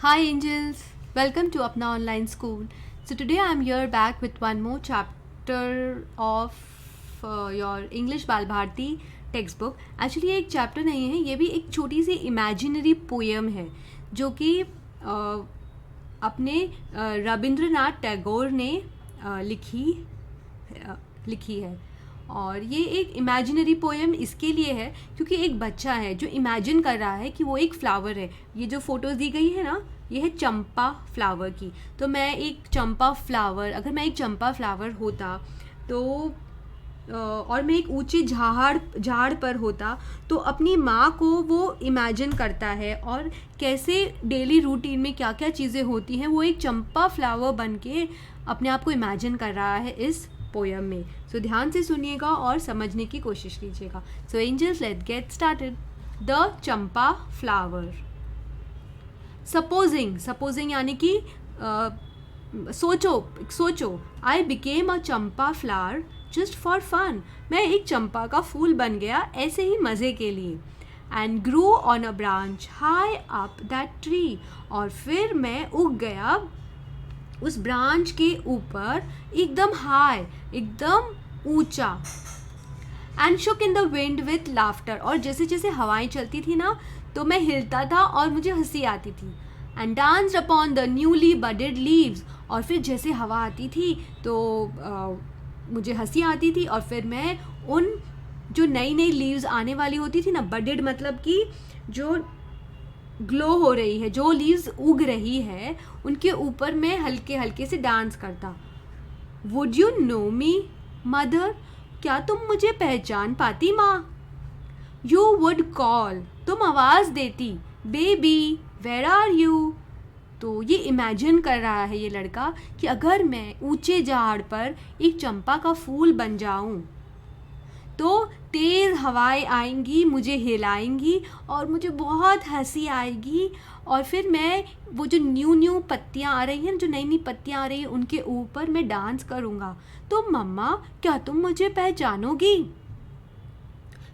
Hi angels, welcome to Apna Online School. So today I am here back with one more chapter of your English Bal Bharti textbook. Actually ये एक chapter नहीं है, ये भी एक छोटी सी imaginary poem है जो कि अपने रविंद्रनाथ टैगोर ने लिखी है। और ये एक इमेजिनरी पोएम इसके लिए है क्योंकि एक बच्चा है जो इमेजिन कर रहा है कि वो एक फ्लावर है। ये जो फोटोज़ दी गई है ना, ये है चंपा फ्लावर की। तो मैं एक चंपा फ्लावर, अगर मैं एक चंपा फ्लावर होता तो और मैं एक ऊंचे झाड़ पर होता तो अपनी माँ को वो इमेजिन करता है और कैसे डेली रूटीन में क्या क्या चीज़ें होती हैं, वो एक चंपा फ्लावर बन के अपने आप को इमेजिन कर रहा है इस पोयम में। सो ध्यान से सुनिएगा और समझने की कोशिश कीजिएगा। So angels, let's get started. The champa flower. Supposing यानी कि सोचो I became a champa flower just for fun. मैं एक चंपा का फूल बन गया ऐसे ही मज़े के लिए। And Guru on a branch high up that tree. और फिर मैं उग गया उस ब्रांच के ऊपर एकदम हाई, एकदम ऊंचा। And shook in the wind with laughter. और जैसे जैसे हवाएं चलती थी ना तो मैं हिलता था और मुझे हंसी आती थी। And danced upon the newly budded leaves. और फिर जैसे हवा आती थी तो मुझे हंसी आती थी और फिर मैं उन जो नई नई लीव्स आने वाली होती थी ना, बडेड मतलब कि जो ग्लो हो रही है, जो लीव्स उग रही है, उनके ऊपर मैं हल्के हल्के से डांस करता। Would you know me mother. क्या तुम मुझे पहचान पाती माँ। You would call. तुम आवाज़ देती। Baby where are you. तो ये इमेजिन कर रहा है ये लड़का कि अगर मैं ऊंचे झाड़ पर एक चंपा का फूल बन जाऊं तो तेज़ हवाएं आएंगी, मुझे हिलाएंगी और मुझे बहुत हंसी आएगी। और फिर मैं वो जो न्यू पत्तियाँ आ रही हैं, जो नई नई पत्तियाँ आ रही हैं, उनके ऊपर मैं डांस करूँगा। तो मम्मा, क्या तुम मुझे पहचानोगी।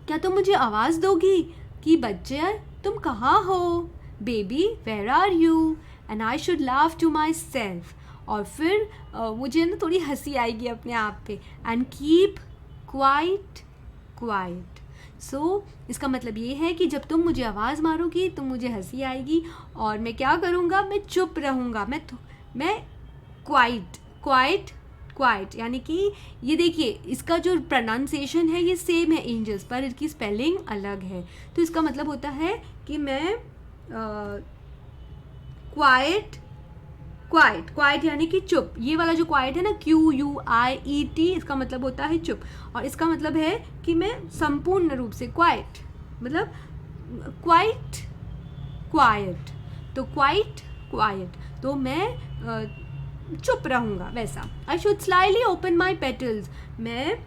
क्या तुम मुझे आवाज़ दोगी कि बच्चे तुम कहाँ हो। Baby where are you. And I should laugh to myself. और फिर मुझे ना थोड़ी हंसी आएगी अपने आप पे। And keep quiet. सो इसका मतलब ये है कि जब तुम मुझे आवाज़ मारोगी तो मुझे हंसी आएगी और मैं क्या करूँगा, मैं चुप रहूँगा। मैं क्वाइट यानी कि ये देखिए, इसका जो प्रोनाउंसिएशन है ये सेम है एंजल्स, पर इसकी स्पेलिंग अलग है। तो इसका मतलब होता है कि मैं क्वाइट यानी कि चुप। ये वाला जो क्वाइट है ना, QUIET, इसका मतलब होता है चुप। और इसका मतलब है कि मैं संपूर्ण रूप से क्वाइट, मतलब क्वाइट। तो क्वाइट तो मैं चुप रहूँगा वैसा। I should slightly open my petals. मैं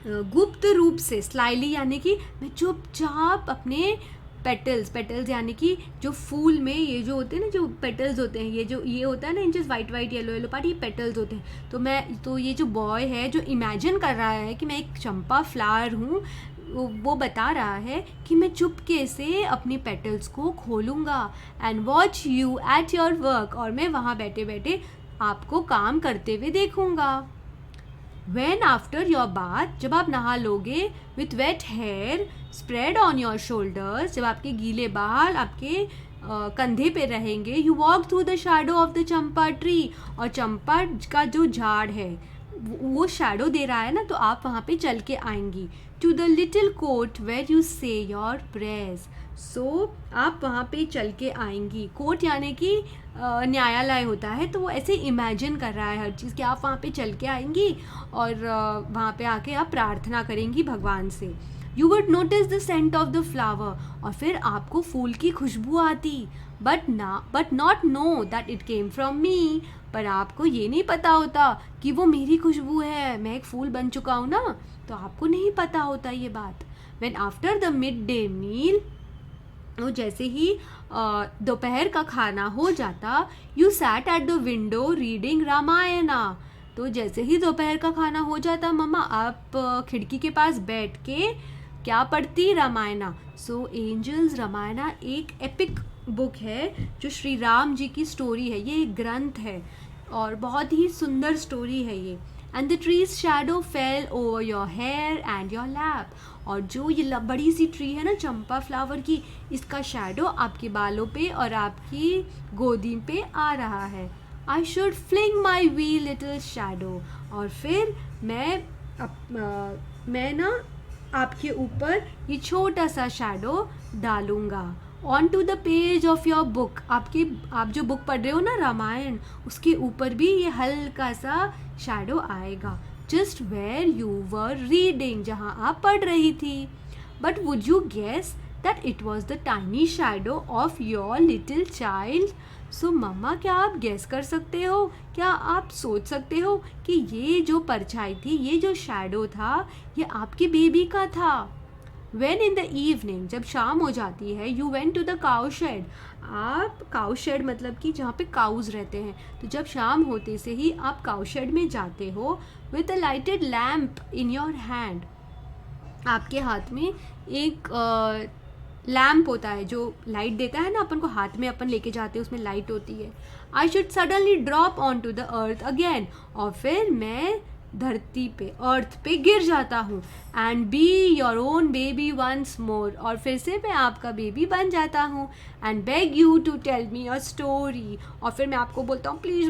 गुप्त रूप से, स्लाइली यानी कि मैं चुपचाप अपने पेटल्स यानी कि जो फूल में ये जो होते हैं ना, जो पेटल्स होते हैं, ये होता है ना इंचेस वाइट येलो पार्ट, ये पेटल्स होते हैं। तो ये जो बॉय है जो इमेजिन कर रहा है कि मैं एक चंपा फ्लावर हूँ, वो बता रहा है कि मैं चुपके से अपनी पेटल्स को खोलूँगा। And watch you at your work. और मैं वहाँ बैठे बैठे आपको काम करते हुए देखूँगा। When after your bath, जब आप नहा लोगे, with wet hair spread on your shoulders, जब आपके गीले बाल आपके कंधे पे रहेंगे, you walk through the shadow of the Champa tree। और चंपा का जो झाड़ है वो शैडो दे रहा है ना, तो आप वहाँ पे चल के आएंगी। To the little court where you say your prayers। सो आप वहाँ पे चल के आएंगी। कोर्ट यानी कि न्यायालय होता है, तो वो ऐसे इमेजिन कर रहा है हर चीज़ कि आप वहाँ पे चल के आएंगी और वहाँ पे आके आप प्रार्थना करेंगी भगवान से। You would notice the scent of the flower. और फिर आपको फूल की खुशबू आती। But not know that it came from me. पर आपको ये नहीं पता होता कि वो मेरी खुशबू है, मैं एक फूल बन चुका हूँ ना, तो आपको नहीं पता होता ये बात। When after the mid day meal, वो जैसे ही दोपहर का खाना हो जाता, you sat at the window reading Ramayana. तो जैसे ही दोपहर का खाना हो जाता मम्मा, आप खिड़की के पास बैठ के क्या पढ़ती, रामायणा। सो एंजल्स, रामायणा एक एपिक बुक है जो श्री राम जी की स्टोरी है, ये एक ग्रंथ है और बहुत ही सुंदर स्टोरी है ये। And the tree's shadow fell over your hair and your lap, और जो ये बड़ी सी ट्री है ना चंपा फ्लावर की, इसका शैडो आपके बालों पे और आपकी गोदी पे आ रहा है। I should fling my wee little shadow, और फिर मैं ना आपके ऊपर ये छोटा सा शैडो डालूंगा। On to the page of your book, आप जो बुक पढ़ रहे हो ना रामायण, उसके ऊपर भी ये हल्का सा शैडो आएगा। Just where you were reading, जहाँ आप पढ़ रही थी। But would you guess that it was the tiny shadow of your little child. So मम्मा, क्या आप गेस कर सकते हो, क्या आप सोच सकते हो कि ये जो परछाई थी, ये जो शैडो था, ये आपके बेबी का था। When in the evening, जब शाम हो जाती है, you went to the cow shed, आप काउ शेड मतलब कि जहाँ पे काउज रहते हैं, तो जब शाम होते से ही आप काउ शेड में जाते हो with a lighted lamp in your hand, आपके हाथ में एक लैम्प होता है जो लाइट देता है ना अपन को, हाथ में अपन लेके जाते हैं, उसमें लाइट होती है। I should suddenly drop on to the earth again, और फिर मैं धरती पे, अर्थ पे गिर जाता हूँ। And be your own baby once more, और फिर से मैं आपका बेबी बन जाता हूँ। And beg you to tell me a story, और फिर मैं आपको बोलता हूँ प्लीज़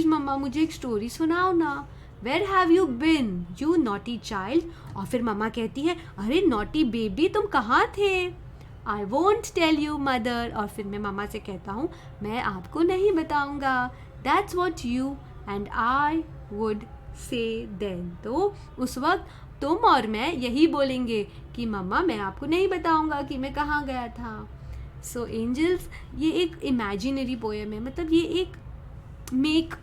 मम्मा मुझे एक स्टोरी सुनाओ ना। Where have you been you naughty child, और फिर मम्मा कहती है अरे नॉटी बेबी तुम कहाँ थे। I won't tell you mother, और फिर मैं मम्मा से कहता हूँ मैं आपको नहीं बताऊँगा। That's what you and I would say then, तो उस वक्त तुम और मैं यही बोलेंगे कि मम्मा मैं आपको नहीं बताऊंगा कि मैं कहाँ गया था। सो एंजल्स, ये एक इमेजिनरी पोएम है, मतलब ये एक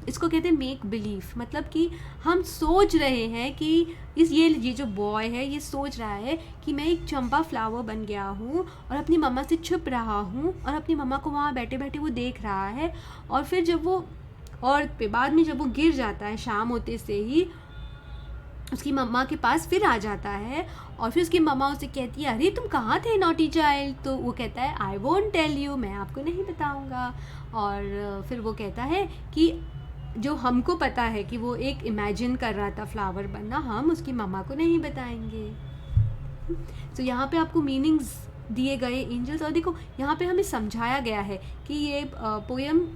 इसको कहते हैं मेक बिलीफ, मतलब कि हम सोच रहे हैं कि ये जो बॉय है ये सोच रहा है कि मैं एक चंपा फ्लावर बन गया हूँ और अपनी मम्मा से छुप रहा हूँ, और अपनी मम्मा को वहाँ बैठे बैठे वो देख रहा है। और फिर जब वो अर्थ पे बाद में जब वो गिर जाता है, शाम होते से ही उसकी मम्मा के पास फिर आ जाता है, और फिर उसकी मम्मा उसे कहती है अरे तुम कहाँ थे नॉटी चाइल्ड, तो वो कहता है आई वोंट टेल यू, मैं आपको नहीं बताऊँगा। और फिर वो कहता है कि जो हमको पता है कि वो एक इमेजिन कर रहा था फ्लावर बनना, हम उसकी मम्मा को नहीं बताएंगे। तो यहाँ पे आपको मीनिंग्स दिए गए एंजल्स, और देखो यहाँ पे हमें समझाया गया है कि ये पोएम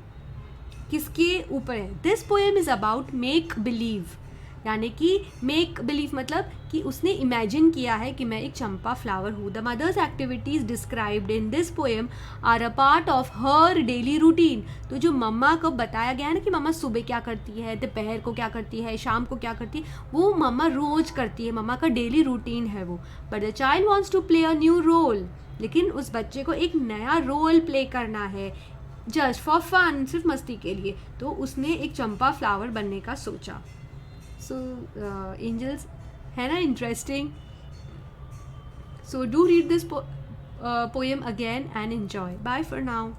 किसके ऊपर है। This poem is about make believe, यानी कि मेक बिलीव मतलब कि उसने इमेजिन किया है कि मैं एक चंपा फ्लावर हूँ। The mother's activities described in this poem are a part of her daily routine. तो जो मम्मा को बताया गया है ना कि मम्मा सुबह क्या करती है, दोपहर को क्या करती है, शाम को क्या करती है, वो मम्मा रोज़ करती है, मम्मा का डेली रूटीन है वो। But the child wants to play a new role, लेकिन उस बच्चे को एक नया रोल प्ले करना है जस्ट फॉर फन, सिर्फ मस्ती के लिए। तो उसने एक चंपा फ्लावर बनने का सोचा। सो एंजल्स, है ना interesting? So do read this poem again and enjoy. Bye for now.